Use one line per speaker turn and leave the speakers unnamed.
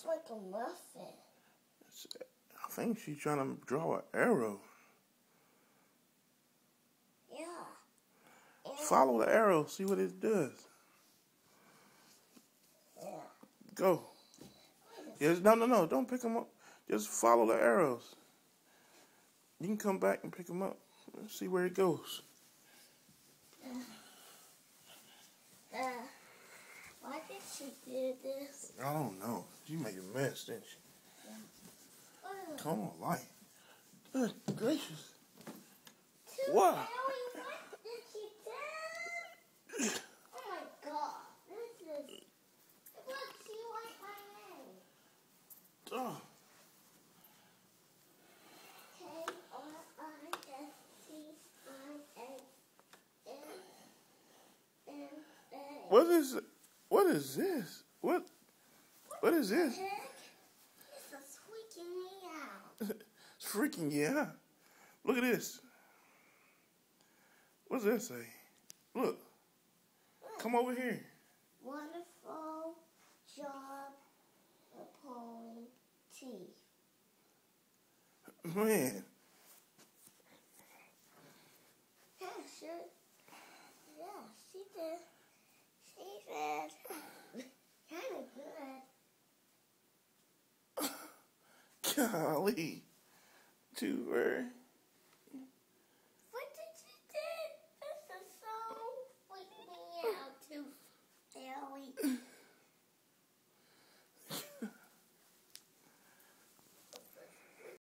like a muffin.
I think she's trying to draw an arrow.
Yeah.
Follow the arrow, see what it does.
Yeah.
Go. Yes, no, don't pick them up. Just follow the arrows. You can come back and pick them up. Let's see where it goes.
Why did she do this?
I don't know. She made a mess, didn't she?
Yeah.
Come on, light. Good gracious.
What?
What?
What did she do? Oh my God! This is. Look, she wants my name.
Oh.
K-R-I-S-T-I-A-N-N-A.
What is this? What is this?
It's freaking me out.
It's freaking you out. Look at this. What's that say? Look. Come over here.
Wonderful job of pulling teeth.
Man.
Yeah, sure. Yeah, she did. She did. Kind of good.
Golly. Too very.